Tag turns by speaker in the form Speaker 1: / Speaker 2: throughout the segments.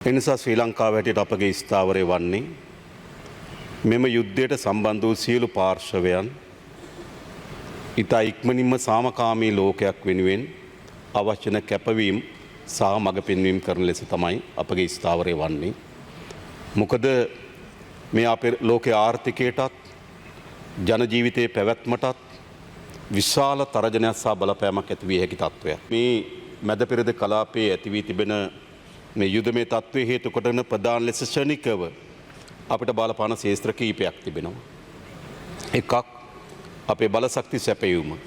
Speaker 1: එනිසා ශ්‍රී ලංකාව හැටියට අපගේ ස්ථාවරය වන්නේ මෙම යුද්ධයට සම්බන්ධ වූ සියලු පාර්ශවයන් ඉතා ඉක්මනින්ම සාමකාමී ලෝකයක් වෙනුවෙන් අවශ්‍ය වන කැපවීම් සහ මඟ පෙන්වීම් කරන ලෙස තමයි අපගේ ස්ථාවරය වන්නේ. මොකද මේ අපේ ලෝකයේ ආර්ථිකයටත් ජන ජීවිතයේ පැවැත්මටත් විශාල තරජනයක් සහ බලපෑමක් ඇති විය හැකි තත්ත්වයක්. මේ මැද පෙරද කලාපයේ ඇති වී තිබෙන මේ යුදමේ තත්ත්වයේ හේතු කොටගෙන ප්‍රධාන ලෙස ශනිකව අපිට බලපාන ශේත්‍ර කීපයක් තිබෙනවා. එකක් අපේ බලශක්ති සැපයීම,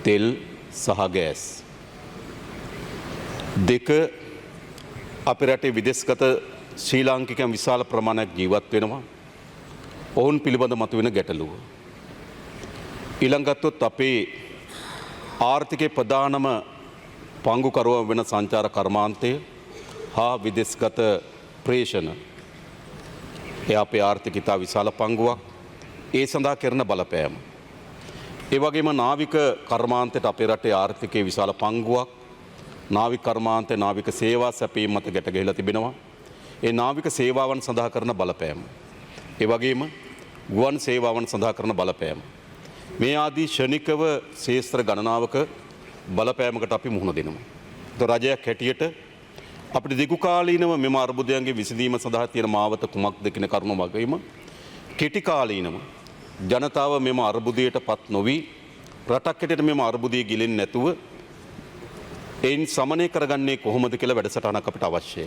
Speaker 1: තෙල් සහ ගෑස්. දෙක අපේ රටේ විදේශගත ශ්‍රී ලාංකිකයන් විශාල ප්‍රමාණයක් ජීවත් වෙනවා. ඔවුන් පිළිබඳ මතුවෙන ගැටලුව. ඊළඟටත් අපේ ආර්ථිකයේ ප්‍රධානම පංගුකරුවා වෙන සංචාර කර්මාන්තය හා විදේශගත ප්‍රේෂණ. ඒ අපේ ආර්ථිකය ඉතා විශාල පංගුවක්. ඒ සඳහා කරන බලපෑම. ඒ වගේම නාවික කර්මාන්තයට අපේ රටේ ආර්ථිකයේ විශාල පංගුවක්. නාවික කර්මාන්තය නාවික සේවා සැපීම මත ගැට ගැහිලා තිබෙනවා. ඒ නාවික සේවාවන් සඳහා කරන බලපෑම. ඒ වගේම ගුවන් සේවාවන් සඳහා කරන බලපෑම. මේ ආදී ශනිකව ශේත්‍ර ගණනාවක බලපෑමකට අපි මුහුණ දෙනවා. රජයක් හැටියට අපිට දිගු කාලීනව මෙම අර්බුදයන්ගේ විසඳීම සඳහා තියෙන මාවත කුමක්ද කියන කරුණ වගේම කෙටි කාලීනව ජනතාව මෙම අර්බුදයට පත් නොවි රටක් හැටියට මෙම අර්බුදය ගිලෙන්නේ නැතුව එයින් සමනය කරගන්නේ කොහොමද කියලා වැඩසටහනක් අපිට අවශ්‍යයි.